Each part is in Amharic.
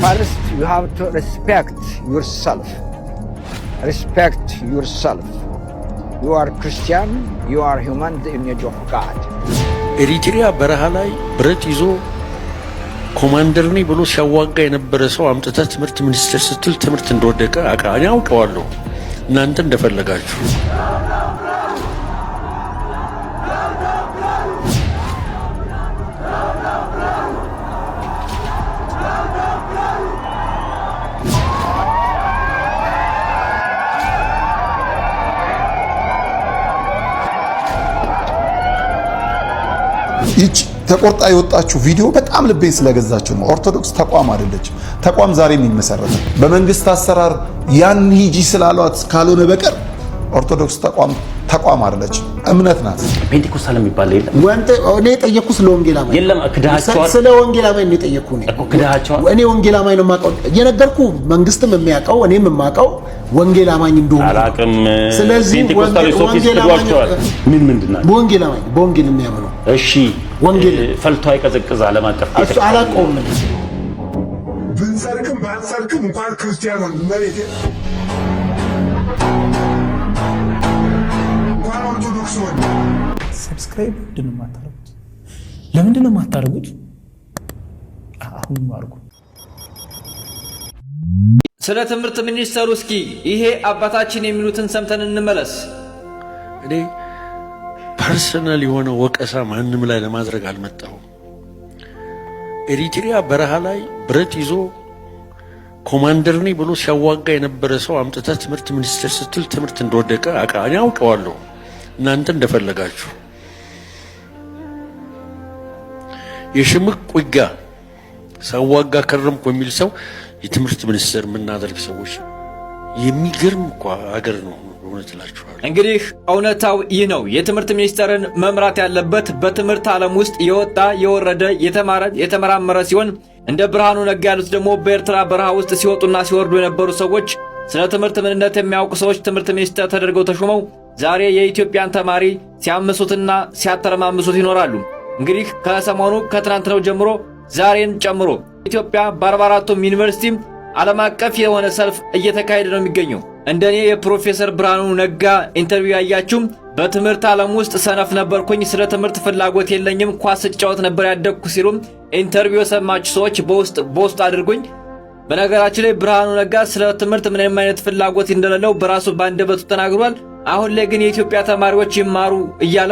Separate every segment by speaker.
Speaker 1: First, you have to respect yourself. Respect yourself. You are Christian, you are human, the image of God.
Speaker 2: ኤሪትሪያ በረሃ ላይ ብረት ይዞ ኮማንደር ነኝ ብሎ ሲያዋጋ የነበረ ሰው አምጥተህ ትምህርት ሚኒስቴር ስትል ትምህርት እንደወደቀ እኔ አውቀዋለሁ። እናንተ እንደፈለጋችሁ
Speaker 3: ይች ተቆርጣ የወጣችው ቪዲዮ በጣም ልቤን ስለገዛችሁ ነው። ኦርቶዶክስ ተቋም አይደለችም። ተቋም ዛሬ የሚመሰረተው በመንግስት አሰራር ያን ሂጂ ስላሏት ካልሆነ በቀር ኦርቶዶክስ ተቋም አይደለችም፣ እምነት ናት።
Speaker 4: ፔንቴኮስታል የሚባል የለም።
Speaker 5: እኔ የጠየኩ ስለ ወንጌላማኝ
Speaker 4: የለም። ክዳቸዋል።
Speaker 5: ስለ ወንጌላማኝ ነው የጠየኩ
Speaker 4: እኮ ክዳቸዋል።
Speaker 5: እኔ ወንጌላማኝ ነው የማውቀው እየነገርኩ መንግስትም የሚያውቀው እኔም የማውቀው ወንጌላማኝ እንደሆነ
Speaker 4: አላቅም።
Speaker 5: ስለዚህ
Speaker 4: ወንጌላማኝ ምንድነው?
Speaker 5: ወንጌላማኝ በወንጌል የሚያምነው
Speaker 4: እሺ፣
Speaker 5: ወንጌል
Speaker 4: ፈልቶ አይቀዘቅዝ ዓለም አቀፍ
Speaker 5: እሱ አላውቀውም።
Speaker 6: ብንሰርቅም ባንሰርቅም እንኳን ክርስቲያን ነው መሬት እንኳን ኦርቶዶክስ ነው።
Speaker 7: ሰብስክራይብ ለምንድን ነው የማታደርጉት? አሁን አድርጉ።
Speaker 8: ስለ ትምህርት ሚኒስተሩ እስኪ ይሄ አባታችን የሚሉትን ሰምተን እንመለስ።
Speaker 2: እኔ ፐርሰናል የሆነ ወቀሳ ማንም ላይ ለማድረግ አልመጣሁም። ኤሪትሪያ በረሃ ላይ ብረት ይዞ ኮማንደር ነኝ ብሎ ሲያዋጋ የነበረ ሰው አምጥተህ ትምህርት ሚኒስቴር ስትል ትምህርት እንደወደቀ እኔ አውቀዋለሁ። እናንተ እንደፈለጋችሁ የሽምቅ ውጊያ ሳዋጋ ከረምኩ የሚል ሰው የትምህርት ሚኒስቴር የምናደርግ ሰዎች የሚገርም እኮ ሀገር ነው። እውነት እላችኋለሁ።
Speaker 8: እንግዲህ እውነታው ይህ ነው። የትምህርት ሚኒስቴርን መምራት ያለበት በትምህርት ዓለም ውስጥ የወጣ የወረደ የተመራመረ ሲሆን እንደ ብርሃኑ ነጋ ያሉት ደግሞ በኤርትራ በረሃ ውስጥ ሲወጡና ሲወርዱ የነበሩ ሰዎች ስለ ትምህርት ምንነት የሚያውቁ ሰዎች ትምህርት ሚኒስቴር ተደርገው ተሾመው ዛሬ የኢትዮጵያን ተማሪ ሲያምሱትና ሲያተረማምሱት ይኖራሉ። እንግዲህ ከሰሞኑ ከትናንትናው ጀምሮ ዛሬን ጨምሮ ኢትዮጵያ በ44ቱም ዩኒቨርሲቲ ዓለም አቀፍ የሆነ ሰልፍ እየተካሄደ ነው የሚገኘው። እንደኔ የፕሮፌሰር ብርሃኑ ነጋ ኢንተርቪው ያያችሁ በትምህርት ዓለም ውስጥ ሰነፍ ነበርኩኝ፣ ስለ ትምህርት ፍላጎት የለኝም፣ ኳስ ስጫወት ነበር ያደግኩ ሲሉ ኢንተርቪው የሰማችሁ ሰዎች በውስጥ አድርጉኝ። በነገራችን ላይ ብርሃኑ ነጋ ስለ ትምህርት ምንም አይነት ፍላጎት እንደሌለው በራሱ ባንደበቱ ተናግሯል። አሁን ላይ ግን የኢትዮጵያ ተማሪዎች ይማሩ እያለ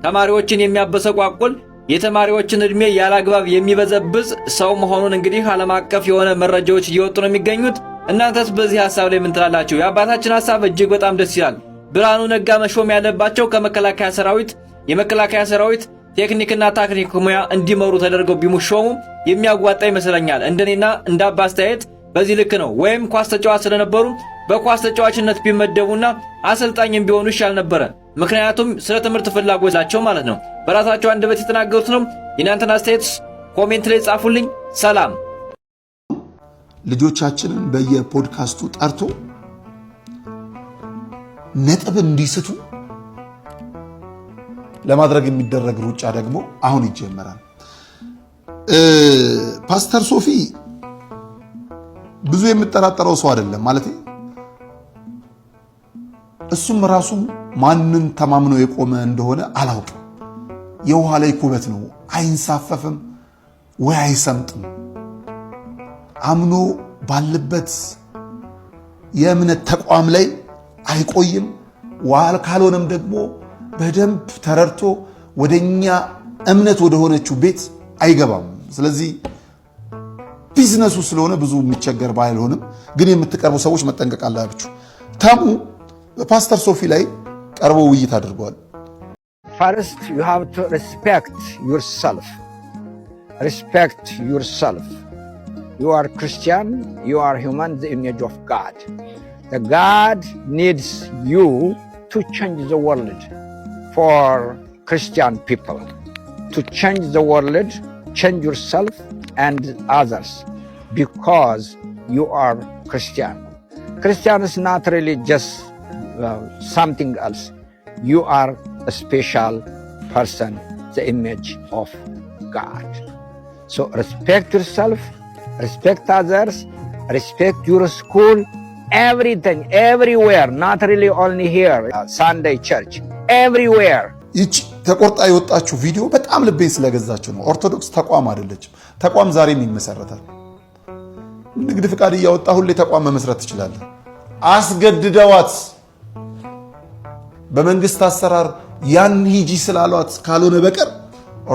Speaker 8: ተማሪዎችን የሚያበሰቋቁል የተማሪዎችን እድሜ ያላግባብ የሚበዘብዝ ሰው መሆኑን እንግዲህ ዓለም አቀፍ የሆነ መረጃዎች እየወጡ ነው የሚገኙት። እናንተስ በዚህ ሐሳብ ላይ ምን ትላላችሁ? የአባታችን ሐሳብ እጅግ በጣም ደስ ይላል። ብርሃኑ ነጋ መሾም ያለባቸው ከመከላከያ ሰራዊት የመከላከያ ሰራዊት ቴክኒክና ታክቲክ ሙያ እንዲመሩ ተደርገው ቢሞሾሙ የሚያዋጣ ይመስለኛል። እንደኔና እንደ አባ አስተያየት በዚህ ልክ ነው። ወይም ኳስ ተጫዋች ስለነበሩ በኳስ ተጫዋችነት ቢመደቡና አሰልጣኝም ቢሆኑ ይሻል ነበር። ምክንያቱም ስለ ትምህርት ፍላጎታቸው ማለት ነው። በራሳቸው አንደበት የተናገሩት ነው። የናንተን አስተያየት ኮሜንት ላይ ጻፉልኝ። ሰላም።
Speaker 3: ልጆቻችንን በየፖድካስቱ ጠርቶ ነጥብ እንዲስቱ ለማድረግ የሚደረግ ሩጫ ደግሞ አሁን ይጀመራል። ፓስተር ሶፊ ብዙ የምጠራጠረው ሰው አይደለም ማለት እሱም ራሱ ማንን ተማምኖ የቆመ እንደሆነ አላውቅም። የውሃ ላይ ኩበት ነው፣ አይንሳፈፍም ወይ አይሰምጥም። አምኖ ባለበት የእምነት ተቋም ላይ አይቆይም። ዋል ካልሆነም ደግሞ በደንብ ተረድቶ ወደኛ እምነት ወደ ሆነችው ቤት አይገባም። ስለዚህ ቢዝነሱ ስለሆነ ብዙ የሚቸገር ባይሆንም ግን የምትቀርቡ ሰዎች መጠንቀቅ አለባችሁ። ታሙ በፓስተር ሶፊ ላይ ቀርቦ ውይይት አድርጓል።
Speaker 1: First, you have to respect yourself. Respect yourself. You are Christian, you are human, the image of God. The God needs you to change the world for Christian people. To change the world, change yourself and others because you are Christian. Christian is not really just something else. You are a special person, the image of God. So respect yourself, respect others, respect your school, everything, everywhere, not really only here, Sunday church, everywhere.
Speaker 3: ይቺ ተቆርጣ የወጣችው ቪዲዮ በጣም ልቤን ስለገዛችሁ ነው። ኦርቶዶክስ ተቋም አይደለችም። ተቋም ዛሬም ይመሰረታል። ንግድ ፍቃድ እያወጣ ሁሌ ተቋም መመስረት ትችላለህ። አስገድደዋት በመንግስት አሰራር ያን ሂጂ ስላሏት ካልሆነ በቀር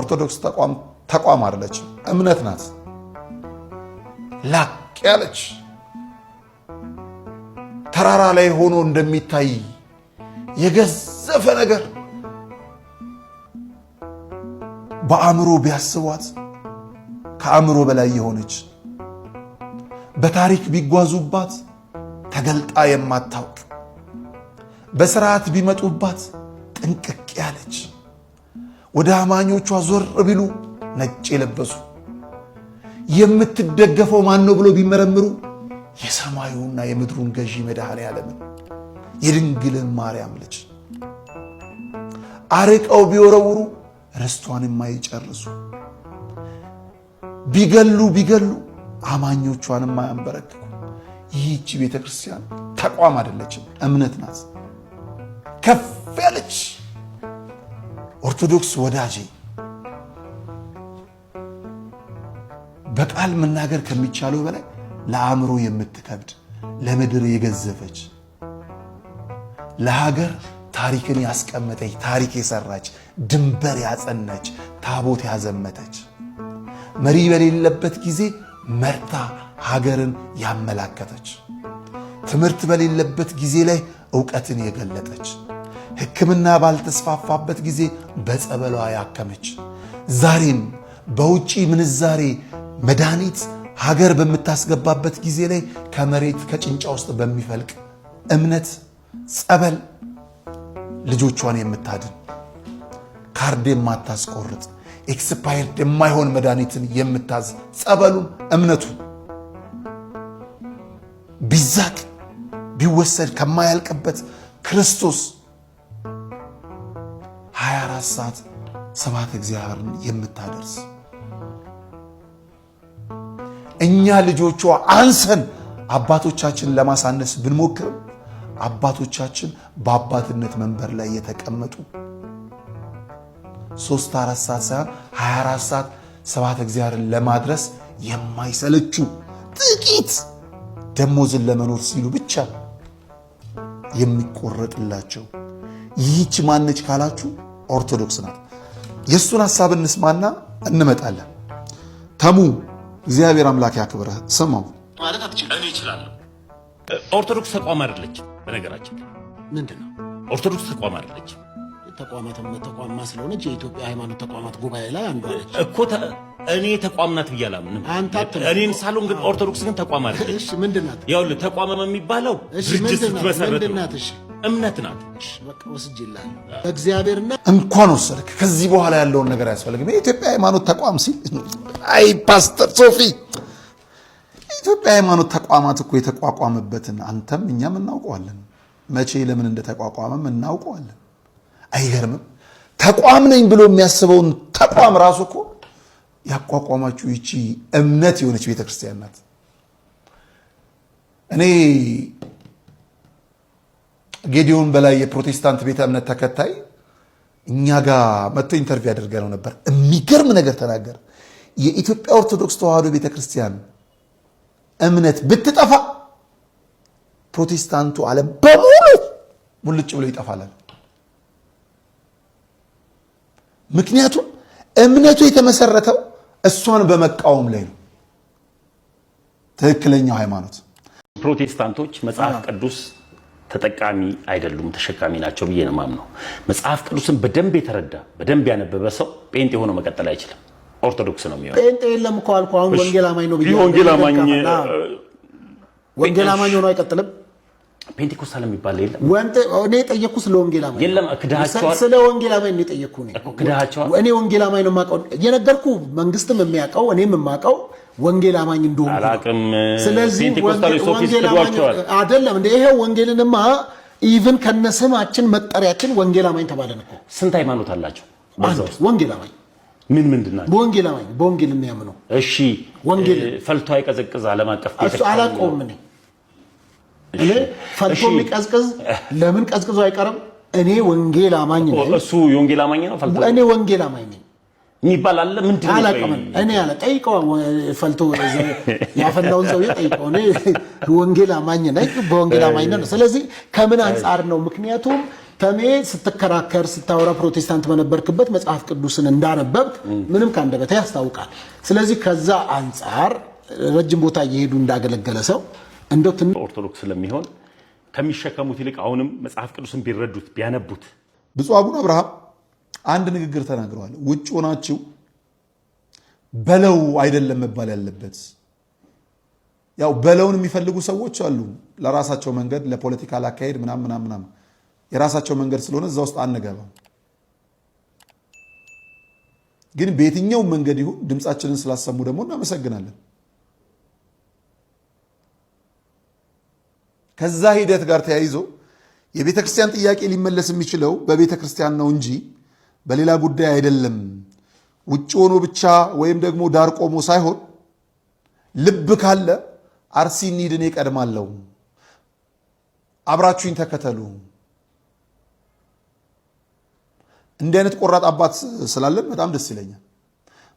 Speaker 3: ኦርቶዶክስ ተቋም አይደለችም፣ እምነት ናት። ላቅ ያለች ተራራ ላይ ሆኖ እንደሚታይ የገዘፈ ነገር በአእምሮ ቢያስቧት ከአእምሮ በላይ የሆነች በታሪክ ቢጓዙባት ተገልጣ የማታውቅ በስርዓት ቢመጡባት ጥንቅቅ ያለች ወደ አማኞቿ ዞር ቢሉ ነጭ የለበሱ የምትደገፈው ማን ነው ብሎ ቢመረምሩ የሰማዩና የምድሩን ገዢ መድኃኔዓለምን የድንግልን ማርያም ልጅ አርቀው ቢወረውሩ ርስቷን የማይጨርሱ ቢገሉ አማኞቿን የማያንበረክኩ ይህች ቤተክርስቲያን ተቋም አይደለችም፣ እምነት ናት። ከፍ ያለች ኦርቶዶክስ ወዳጄ በቃል መናገር ከሚቻለው በላይ ለአእምሮ የምትከብድ ለምድር የገዘፈች ለሀገር ታሪክን ያስቀመጠች ታሪክ የሰራች ድንበር ያጸናች ታቦት ያዘመተች መሪ በሌለበት ጊዜ መርታ ሀገርን ያመላከተች ትምህርት በሌለበት ጊዜ ላይ ዕውቀትን የገለጠች ሕክምና ባልተስፋፋበት ጊዜ በጸበሏ ያከመች ዛሬም በውጪ ምንዛሬ መድኃኒት ሀገር በምታስገባበት ጊዜ ላይ ከመሬት ከጭንጫ ውስጥ በሚፈልቅ እምነት ጸበል ልጆቿን የምታድን ካርድ የማታስቆርጥ ኤክስፓየርድ የማይሆን መድኃኒትን የምታዝ ጸበሉን እምነቱ ቢዛቅ ቢወሰድ ከማያልቅበት ክርስቶስ 24 ሰዓት ሰባት እግዚአብሔርን የምታደርስ እኛ ልጆቿ አንሰን አባቶቻችን ለማሳነስ ብንሞክርም አባቶቻችን በአባትነት መንበር ላይ የተቀመጡ 3-4 ሰዓት ሳይሆን 24 ሰዓት ሰባት እግዚአብሔርን ለማድረስ የማይሰለቹ ጥቂት ደሞዝን ለመኖር ሲሉ ብቻ የሚቆረጥላቸው ይህች ማነች ካላችሁ ኦርቶዶክስ ናት። የእሱን ሐሳብ እንስማና እንመጣለን። ተሙ እግዚአብሔር አምላክ ያክብረህ። ስማው
Speaker 5: ማለት አትችልም።
Speaker 4: እኔ እችላለሁ። ኦርቶዶክስ ተቋም አይደለች። በነገራችን
Speaker 5: ምንድነው
Speaker 4: ኦርቶዶክስ ተቋም አይደለች።
Speaker 5: ተቋማ ስለሆነች የኢትዮጵያ ሃይማኖት ተቋማት ጉባኤ ላይ አንዷ ነች
Speaker 4: እኮ። እኔ ተቋም ናት ብዬ አላምንም።
Speaker 5: እኔን
Speaker 4: ሳሎን ግን ኦርቶዶክስ ግን ተቋም አይደለች።
Speaker 5: እሺ ምንድናት?
Speaker 4: ይኸውልህ ተቋም የሚባለው ድርጅት ስትመሰረት
Speaker 5: ምንድናት? እሺ
Speaker 4: እምነት ናት።
Speaker 5: በቃ ወስጅላል እግዚአብሔርና
Speaker 3: እንኳን ወሰድክ። ከዚህ በኋላ ያለውን ነገር አያስፈልግም። የኢትዮጵያ ሃይማኖት ተቋም ሲል አይ ፓስተር ሶፊ የኢትዮጵያ ሃይማኖት ተቋማት እኮ የተቋቋመበትን አንተም እኛም እናውቀዋለን። መቼ ለምን እንደተቋቋመም እናውቀዋለን። አይገርምም? ተቋም ነኝ ብሎ የሚያስበውን ተቋም ራሱ እኮ ያቋቋማችሁ ይቺ እምነት የሆነች ቤተክርስቲያን ናት። እኔ ጌዲዮን በላይ የፕሮቴስታንት ቤተ እምነት ተከታይ እኛ ጋር መጥቶ ኢንተርቪው ያደርገው ነበር። የሚገርም ነገር ተናገረ። የኢትዮጵያ ኦርቶዶክስ ተዋሕዶ ቤተክርስቲያን እምነት ብትጠፋ ፕሮቴስታንቱ ዓለም በሙሉ ሙልጭ ብሎ ይጠፋል። ምክንያቱም እምነቱ የተመሰረተው እሷን በመቃወም ላይ ነው። ትክክለኛው ሃይማኖት
Speaker 4: ፕሮቴስታንቶች መጽሐፍ ቅዱስ ተጠቃሚ አይደሉም፣ ተሸካሚ ናቸው ብዬ ነው የማምነው። መጽሐፍ ቅዱስን በደንብ የተረዳ በደንብ ያነበበ ሰው ጴንጤ ሆኖ መቀጠል አይችልም። ኦርቶዶክስ ነው የሚሆነው።
Speaker 5: ጴንጤ የለም እኮ አልኩህ። አሁን ወንጌል አማኝ ነው ብዬ ወንጌል አማኝ ሆኖ አይቀጥልም።
Speaker 4: ፔንቴኮስታል የሚባል የለም።
Speaker 5: እኔ የጠየቅኩ ስለ ወንጌል አማኝ
Speaker 4: የለም። ክዳቸዋል።
Speaker 5: ስለ ወንጌል አማኝ ነው የጠየቅኩ እኮ
Speaker 4: ክዳቸዋል።
Speaker 5: እኔ ወንጌል አማኝ ነው የማውቀው የነገርኩ መንግስትም የሚያውቀው እኔም የማውቀው ወንጌል አማኝ እንደሆነ
Speaker 4: አላቅም።
Speaker 5: ስለዚህ
Speaker 4: ፔንቴኮስታል
Speaker 5: ወንጌል አማኝ አይደለም እንደ ይሄ ወንጌልንማ ኢቭን ከነስማችን መጠሪያችን ወንጌል አማኝ ተባለን እኮ።
Speaker 4: ስንት ሃይማኖት አላቸው?
Speaker 5: ወንጌል አማኝ
Speaker 4: ምን ምንድነው?
Speaker 5: በወንጌል አማኝ በወንጌል የሚያምነው።
Speaker 4: እሺ
Speaker 5: ወንጌል
Speaker 4: ፈልቶ አይቀዘቅዝ ዓለም አቀፍ
Speaker 5: እሱ አላቆም እኔ ፈልቶ የሚቀዝቅዝ ለምን ቀዝቅዞ አይቀርም? እኔ ወንጌል አማኝ ነኝ።
Speaker 4: እሱ የወንጌል አማኝ ነው። ፈልቶ
Speaker 5: እኔ ወንጌል አማኝ ነኝ
Speaker 4: የሚባል አለ። ምንድነው?
Speaker 5: አላቆም እኔ አለ ጠይቀው ፈልቶ ያፈላውን ሰው ጠይቀው። እኔ ወንጌል አማኝ ነኝ፣ በወንጌል አማኝ ነኝ። ስለዚህ ከምን አንፃር ነው? ምክንያቱም ተሜ ስትከራከር ስታወራ ፕሮቴስታንት በነበርክበት መጽሐፍ ቅዱስን እንዳነበብክ ምንም ካንደበታ ያስታውቃል። ስለዚህ ከዛ አንፃር ረጅም ቦታ እየሄዱ እንዳገለገለ ሰው እንደው
Speaker 4: ኦርቶዶክስ ስለሚሆን ከሚሸከሙት ይልቅ አሁንም መጽሐፍ ቅዱስን ቢረዱት ቢያነቡት።
Speaker 3: ብፁዕ አቡነ አብርሃም አንድ ንግግር ተናግረዋል። ውጭ ሆናችሁ በለው አይደለም መባል ያለበት። ያው በለውን የሚፈልጉ ሰዎች አሉ፣ ለራሳቸው መንገድ ለፖለቲካል አካሄድ ምናምን የራሳቸው መንገድ ስለሆነ እዛ ውስጥ አንገባም። ግን በየትኛው መንገድ ይሁን ድምጻችንን ስላሰሙ ደግሞ እናመሰግናለን። ከዛ ሂደት ጋር ተያይዞ የቤተ ክርስቲያን ጥያቄ ሊመለስ የሚችለው በቤተ ክርስቲያን ነው እንጂ በሌላ ጉዳይ አይደለም። ውጭ ሆኖ ብቻ ወይም ደግሞ ዳር ቆሞ ሳይሆን ልብ ካለ አርሲ እንሂድን እቀድማለሁ፣ አብራችሁኝ ተከተሉ። እንዲህ አይነት ቆራጥ አባት ስላለን በጣም ደስ ይለኛል።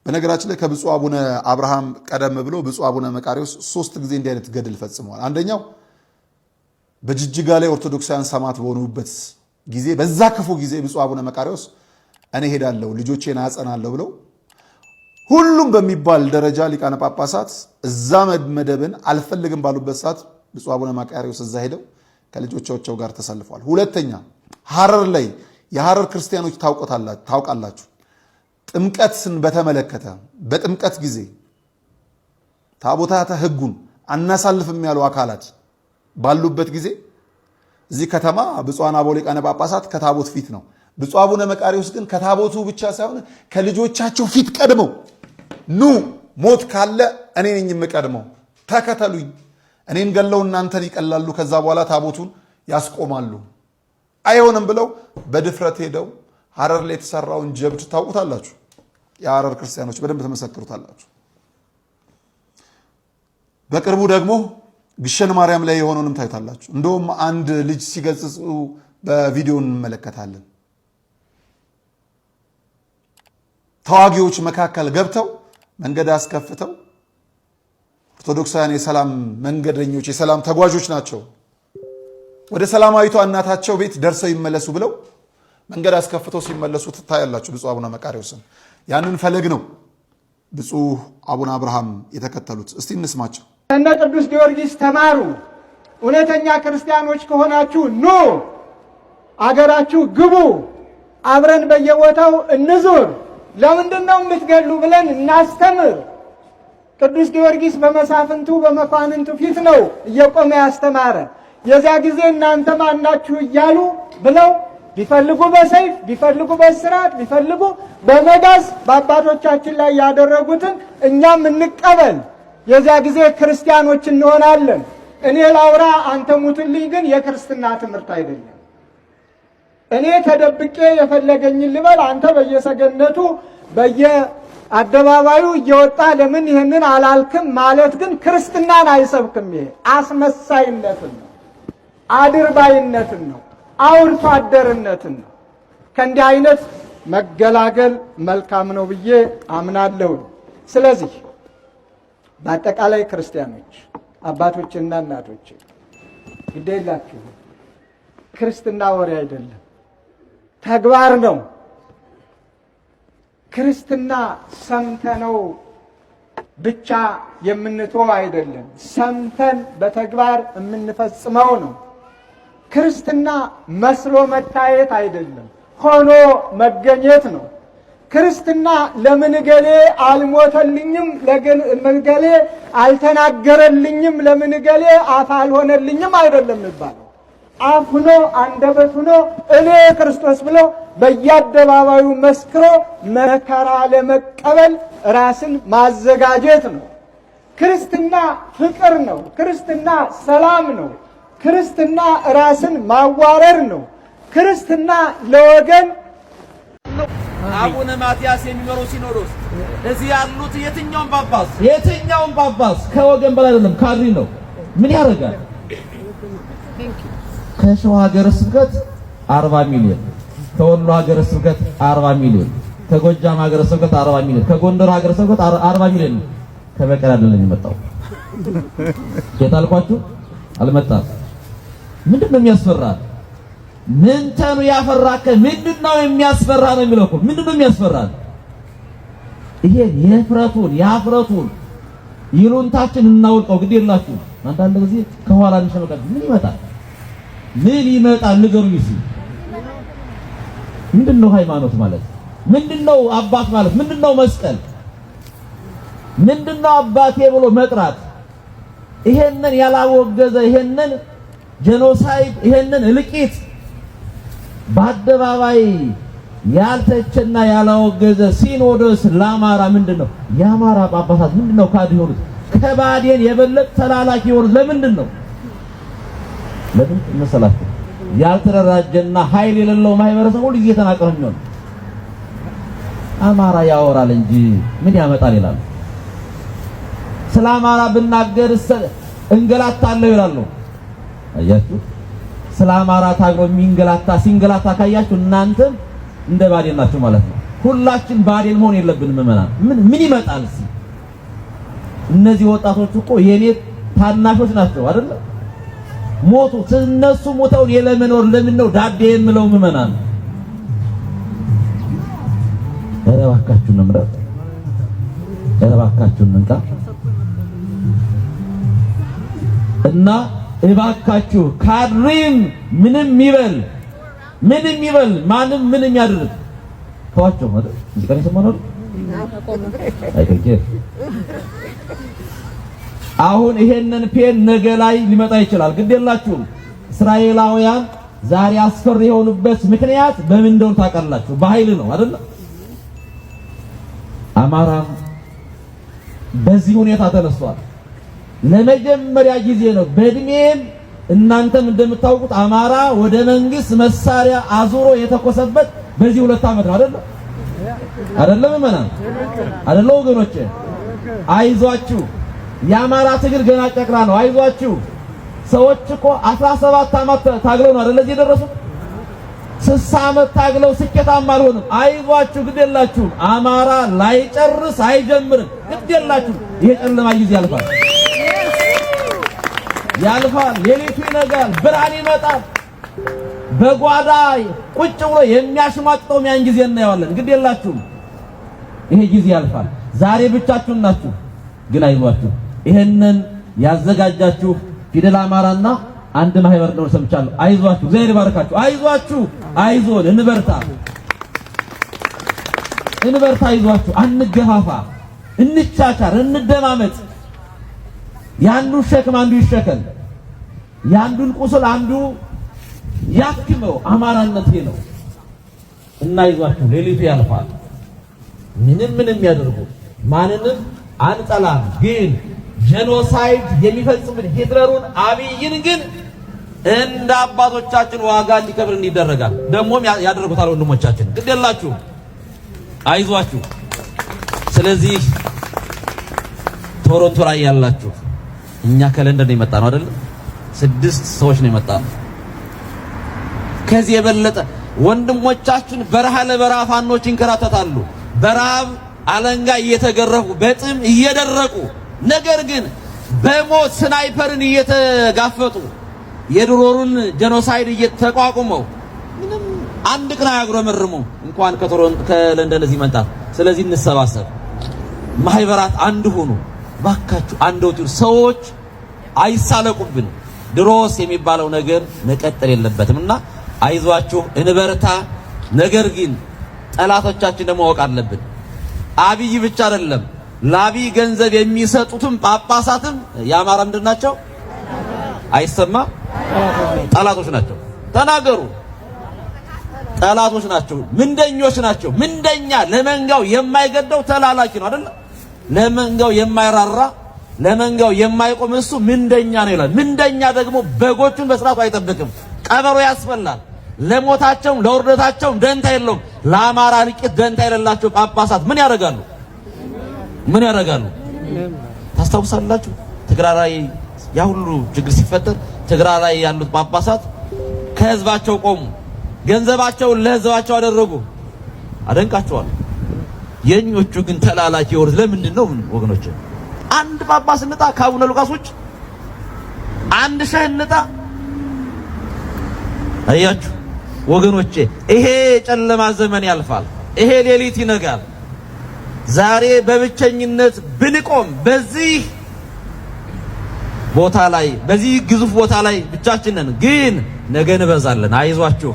Speaker 3: በነገራችን ላይ ከብፁዕ አቡነ አብርሃም ቀደም ብሎ ብፁዕ አቡነ መቃርዮስ 3 ጊዜ እንዲህ አይነት ገድል ፈጽመዋል። አንደኛው በጅጅጋ ላይ ኦርቶዶክሳውያን ሰማዕት በሆኑበት ጊዜ በዛ ክፉ ጊዜ ብፁዕ አቡነ መቃርዮስ እኔ ሄዳለሁ ልጆቼን አጸናለሁ ብለው ሁሉም በሚባል ደረጃ ሊቃነ ጳጳሳት እዛ መደብን አልፈልግም ባሉበት ሰዓት ብፁዕ አቡነ መቃርዮስ እዛ ሄደው ከልጆቻቸው ጋር ተሰልፈዋል። ሁለተኛ ሐረር ላይ የሐረር ክርስቲያኖች ታውቃላችሁ፣ ጥምቀትን በተመለከተ በጥምቀት ጊዜ ታቦታተ ሕጉን አናሳልፍም ያሉ አካላት ባሉበት ጊዜ እዚህ ከተማ ብፁዓን አበው ሊቃነ ጳጳሳት ከታቦት ፊት ነው። ብፁዕ አቡነ መቃርዮስ ግን ከታቦቱ ብቻ ሳይሆን ከልጆቻቸው ፊት ቀድመው ኑ ሞት ካለ እኔ ነኝ የምቀድመው፣ ተከተሉኝ፣ እኔን ገለው እናንተን ይቀላሉ፣ ከዛ በኋላ ታቦቱን ያስቆማሉ። አይሆንም ብለው በድፍረት ሄደው ሐረር ላይ የተሰራውን ጀብድ ታውቁታላችሁ። የሐረር ክርስቲያኖች በደንብ ተመሰክሩታላችሁ። በቅርቡ ደግሞ ግሸን ማርያም ላይ የሆነውንም ታይታላችሁ። እንደውም አንድ ልጅ ሲገጽጹ በቪዲዮ እንመለከታለን። ተዋጊዎች መካከል ገብተው መንገድ አስከፍተው ኦርቶዶክሳውያን የሰላም መንገደኞች የሰላም ተጓዦች ናቸው፣ ወደ ሰላማዊቷ እናታቸው ቤት ደርሰው ይመለሱ ብለው መንገድ አስከፍተው ሲመለሱ ትታያላችሁ። ብፁዕ አቡነ መቃርዮስን ያንን ፈለግ ነው ብፁዕ አቡነ አብርሃም የተከተሉት። እስቲ እንስማቸው።
Speaker 9: እነ ቅዱስ ጊዮርጊስ ተማሩ። እውነተኛ ክርስቲያኖች ከሆናችሁ ኑ አገራችሁ ግቡ፣ አብረን በየቦታው እንዙር፣ ለምንድነው የምትገሉ ብለን እናስተምር። ቅዱስ ጊዮርጊስ በመሳፍንቱ በመኳንንቱ ፊት ነው እየቆመ ያስተማረ። የዚያ ጊዜ እናንተ ማናችሁ እያሉ ብለው ቢፈልጉ በሰይፍ ቢፈልጉ በስራት ቢፈልጉ በመጋዝ በአባቶቻችን ላይ ያደረጉትን እኛም እንቀበል። የዚያ ጊዜ ክርስቲያኖች እንሆናለን። እኔ ላውራ አንተ ሙትልኝ ግን የክርስትና ትምህርት አይደለም። እኔ ተደብቄ የፈለገኝን ልበል፣ አንተ በየሰገነቱ በየአደባባዩ እየወጣ ለምን ይህንን አላልክም ማለት ግን ክርስትናን አይሰብክም። ይሄ አስመሳይነትን ነው፣ አድርባይነትን ነው፣ አውርቶ አደርነትን ነው። ከእንዲህ አይነት መገላገል መልካም ነው ብዬ አምናለሁ። ስለዚህ በአጠቃላይ ክርስቲያኖች አባቶችና እናቶች ግዴላችሁ፣ ክርስትና ወሬ አይደለም፣ ተግባር ነው። ክርስትና ሰምተነው ብቻ የምንተው አይደለም፣ ሰምተን በተግባር የምንፈጽመው ነው። ክርስትና መስሎ መታየት አይደለም፣ ሆኖ መገኘት ነው። ክርስትና ለምን ገሌ አልሞተልኝም፣ ለምን ገሌ አልተናገረልኝም፣ ለምን ገሌ አፍ አልሆነልኝም አይደለም የሚባለው። አፍ ሆኖ አንደበት ሆኖ እኔ ክርስቶስ ብሎ በየአደባባዩ መስክሮ መከራ ለመቀበል ራስን ማዘጋጀት ነው። ክርስትና ፍቅር ነው። ክርስትና ሰላም ነው። ክርስትና ራስን ማዋረድ ነው። ክርስትና ለወገን
Speaker 10: አቡነ ማትያስ የሚመሩ ሲኖዶስ እዚህ ያሉት የትኛውም ጳጳስ ከወገን በላይ አይደለም፣ ካድሪ ነው። ምን ያደርጋል? ከሸዋ ሀገረ ስብከት 40 ሚሊዮን፣ ከወሎ ሀገረ ስብከት 40 ሚሊዮን፣ ከጎጃም ሀገረ ስብከት 40 ሚሊዮን፣ ከጎንደር ሀገረ ስብከት 40 ሚሊዮን ከበቀል አይደለም የመጣው። የታልኳችሁ አልመጣም። ምንድነው የሚያስፈራ? ምንተኑ ያፈራከ ምንድነው የሚያስፈራ ነው የሚለው እኮ። ምንድነው የሚያስፈራ? ይሄ የፍረቱን ይሉንታችን እናውልቀው። ግድ የላችሁ አንዳንድ ጊዜ ከኋላ እንሸመቀቅ። ምን ይመጣል ንገሩኝ እስኪ። ምንድነው ሃይማኖት ማለት? ምንድነው አባት ማለት? ምንድነው መስቀል? ምንድነው አባቴ ብሎ መጥራት? ይሄንን ያላወገዘ ይሄንን ጄኖሳይድ ይሄንን እልቂት በአደባባይ ያልተቸና ያላወገዘ ሲኖዶስ ለአማራ ምንድነው? የአማራ ጳጳሳት ምንድነው ካድ የሆኑት? ከባዴን የበለጠ ተላላኪ የሆኑት ለምንድነው? ለምን መሰላችሁ? ያልተደራጀና ኃይል የሌለው ማህበረሰብ ሁሉ ጊዜ ተናቀረ ነው። አማራ ያወራል እንጂ ምን ያመጣል ይላሉ። ስለ አማራ ብናገር እንገላታለሁ ይላሉ። አያችሁ? ስለ አማራ ታግሮ ሲንገላታ ካያችሁ እናንተም እንደ ባዴን ናችሁ ማለት ነው። ሁላችን ባዴን መሆን የለብንም። ምን ይመጣል እስኪ? እነዚህ ወጣቶች እኮ የኔ ታናሾች ናቸው አይደል? ሞቱ። እነሱ ሞተው የለመኖር ለምን ነው ዳዴ የምለው? ምዕመናን ኧረ እባካችሁን እንምረጥ፣ ኧረ እባካችሁን እንንቃ እና እባካችሁ ካድሪም ምንም ይበል ማንም ምንም ያድርግ ተዋቸው ማለት እንዲቀር ይሰማናል። አሁን ይሄንን ፔን ነገ ላይ ሊመጣ ይችላል። ግድ የላችሁም። እስራኤላውያን ዛሬ አስፈሪ የሆኑበት ምክንያት በምን እንደሆነ ታውቃላችሁ? በኃይል ነው አይደል? አማራም በዚህ ሁኔታ ተነስቷል። ለመጀመሪያ ጊዜ ነው በእድሜም እናንተም እንደምታውቁት አማራ ወደ መንግስት መሳሪያ አዙሮ የተኮሰበት በዚህ 2 ዓመት ነው አይደለም ምናምን አይደለም ወገኖቼ፣ አይዟችሁ። የአማራ ትግል ገና ጨቅላ ነው። አይዟችሁ። ሰዎች እኮ 17 ዓመት ታግለው ነው አይደል እዚህ የደረሱት። 60 ዓመት ታግለው ስኬታማ አልሆኑም። አይዟችሁ፣ ግድ የላችሁም። አማራ ላይጨርስ አይጀምርም። ግድ የላችሁም። ይሄ ጨለማ ጊዜ ያልፋል። ሌሊቱ ይነጋል፣ ብርሃን ይመጣል። በጓዳ ቁጭ ብሎ የሚያሽማቅጠው ያን ጊዜ እናየዋለን። ግድ የላችሁም። ይሄ ጊዜ ያልፋል። ዛሬ ብቻችሁን ናችሁ፣ ግን አይዟችሁ። ይሄንን ያዘጋጃችሁ ፊደል አማራና አንድ ማህበር ነው ሰምቻለሁ። አይዟችሁ፣ እግዚአብሔር ይባርካችሁ። አይዟችሁ፣ አይዞን፣ እንበርታ። አይዟችሁ፣ አንገፋፋ፣ እንቻቻር፣ እንደማመጥ። ያንዱ ሸክም አንዱ ይሸከም፣ ያንዱን ቁስል አንዱ ያክመው። አማራነት ይሄ ነው እና አይዟችሁ፣ ሌሊቱ ያልፋል። ምንም ያደርጉ ማንንም አንጠላም፣ ግን ጄኖሳይድ የሚፈጽምን ሂትለሩን አብይን ግን እንደ አባቶቻችን ዋጋ እንዲከብር እንዲደረጋል። ደግሞም ያደርጉታል ወንድሞቻችን። ግድ የላችሁም፣ አይዟችሁ። ስለዚህ ቶሮንቶ ላይ ያላችሁ እኛ ከለንደን የመጣ ነው አይደል? 6 ሰዎች ነው የመጣ ነው። ከዚህ የበለጠ ወንድሞቻችን በረሃ ለበረሃ ፋኖች ይንከራተታሉ። በረሃብ አለንጋ እየተገረፉ በጥም እየደረቁ፣ ነገር ግን በሞት ስናይፐርን እየተጋፈጡ የድሮሩን ጄኖሳይድ እየተቋቁመው ምንም አንድ ቀን አያጉረመርሙም እንኳን ከለንደን እዚህ መምጣት። ስለዚህ እንሰባሰብ፣ ማህበራት አንድ ሆኑ ባካችሁ። አንድ ወጥሩ ሰዎች አይሳለቁብን። ድሮስ የሚባለው ነገር መቀጠል የለበትምና አይዟችሁ፣ እንበርታ። ነገር ግን ጠላቶቻችን ደግሞ ማወቅ አለብን። አብይ ብቻ አይደለም፣ ለአብይ ገንዘብ የሚሰጡትም ጳጳሳትም የአማራ ምንድን ናቸው? አይሰማ ጠላቶች ናቸው። ተናገሩ። ጠላቶች ናቸው፣ ምንደኞች ናቸው። ምንደኛ ለመንጋው የማይገደው ተላላኪ ነው አይደል? ለመንጋው የማይራራ ለመንጋው የማይቆም እሱ ምንደኛ ነው ይላል። ምንደኛ ደግሞ በጎቹን በስርዓቱ አይጠብቅም። ቀበሮ ያስፈላል። ለሞታቸውም ለውርደታቸውም ደንታ የለውም። ለአማራ ልቂት ደንታ የሌላቸው ጳጳሳት ምን ያደርጋሉ? ምን ያደርጋሉ? ታስታውሳላችሁ? ትግራይ ላይ ያ ሁሉ ችግር ሲፈጠር ትግራይ ላይ ያሉት ጳጳሳት ከህዝባቸው ቆሙ፣ ገንዘባቸውን ለህዝባቸው አደረጉ። አደንቃቸዋለሁ። የኞቹ ግን ተላላኪ ወርዝ ለምንድን ነው ወገኖች? አንድ ጳጳስ እንጣ ከአቡነ ሉቃስ ውጭ አንድ ሸህ እንጣ። አያችሁ ወገኖቼ፣ ይሄ ጨለማ ዘመን ያልፋል፣ ይሄ ሌሊት ይነጋል። ዛሬ በብቸኝነት ብንቆም በዚህ ቦታ ላይ በዚህ ግዙፍ ቦታ ላይ ብቻችንን ግን ነገ እንበዛለን። አይዟችሁ።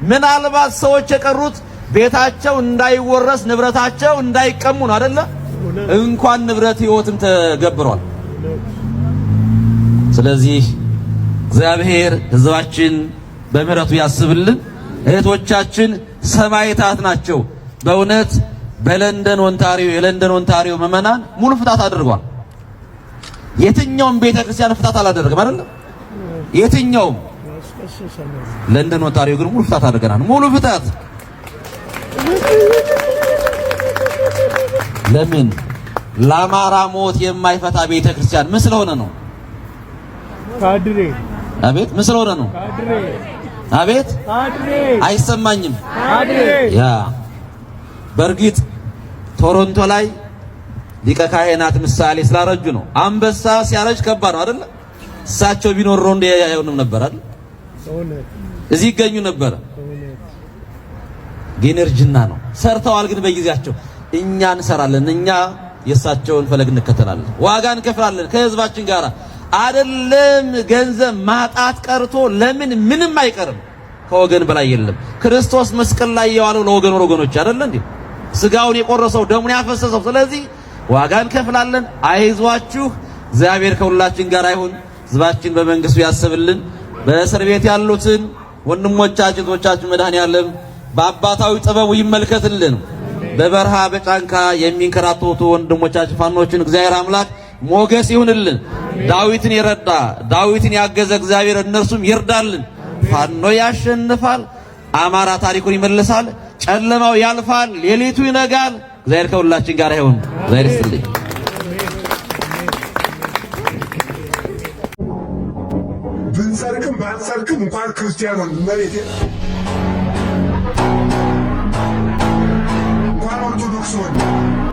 Speaker 10: ምናልባት ሰዎች የቀሩት ቤታቸው እንዳይወረስ ንብረታቸው እንዳይቀሙ ነው አይደለ? እንኳን ንብረት ህይወትም ተገብሯል። ስለዚህ እግዚአብሔር ህዝባችን በምህረቱ ያስብልን። እህቶቻችን ሰማዕታት ናቸው። በእውነት በለንደን ኦንታሪዮ የለንደን ኦንታሪዮ ምዕመናን ሙሉ ፍታት አድርጓል። የትኛውም ቤተክርስቲያን ፍታት አላደረገም አይደል? የትኛውም ለንደን ኦንታሪዮ ግን ሙሉ ፍታት አድርገናል። ሙሉ ፍታት። ለምን? ለአማራ ሞት የማይፈታ ቤተክርስቲያን ምን ስለሆነ ነው?
Speaker 9: ካድሬ።
Speaker 10: አቤት ምን ስለሆነ ነው?
Speaker 9: ካድሬ።
Speaker 10: አቤት
Speaker 9: ካድሬ።
Speaker 10: አይሰማኝም።
Speaker 9: ካድሬ።
Speaker 10: ያ በእርግጥ ቶሮንቶ ላይ ሊቀ ካህናት ምሳሌ ስላረጁ ነው። አንበሳ ሲያረጅ ከባድ ነው አይደል? እሳቸው ቢኖር እንደ አይሆንም ነበር አይደል? እዚህ ይገኙ ነበር። ግን እርጅና ነው። ሰርተዋል ግን በጊዜያቸው። እኛ እንሰራለን። እኛ የእሳቸውን ፈለግ እንከተላለን። ዋጋ እንከፍላለን ከህዝባችን ጋር አይደለም። ገንዘብ ማጣት ቀርቶ ለምን ምንም አይቀርም። ከወገን በላይ የለም። ክርስቶስ መስቀል ላይ የዋለው ለወገኖች አይደል እንዴ? ስጋውን የቆረሰው ደሙን ያፈሰሰው። ስለዚህ ዋጋ እንከፍላለን። አይዟችሁ፣ እግዚአብሔር ከሁላችን ጋር ይሁን። ህዝባችን በመንግስቱ ያስብልን። በእስር ቤት ያሉትን ወንድሞቻችን እህቶቻችን መድኃኔዓለም በአባታዊ ጥበቡ ይመልከትልን። በበረሃ በጫንካ የሚንከራተቱ ወንድሞቻችን ፋኖችን እግዚአብሔር አምላክ ሞገስ ይሁንልን። ዳዊትን የረዳ ዳዊትን ያገዘ እግዚአብሔር እነርሱም ይርዳልን። ፋኖ ያሸንፋል። አማራ ታሪኩን ይመልሳል። ጨለማው ያልፋል፣ ሌሊቱ ይነጋል። እግዚአብሔር ከሁላችን ጋር ይሁን። እግዚአብሔር ይስጥልኝ።
Speaker 6: ብንሰርቅም ባንሰርቅም እንኳን ክርስቲያን መሬቴ እንኳን ኦርቶዶክስ ሆነ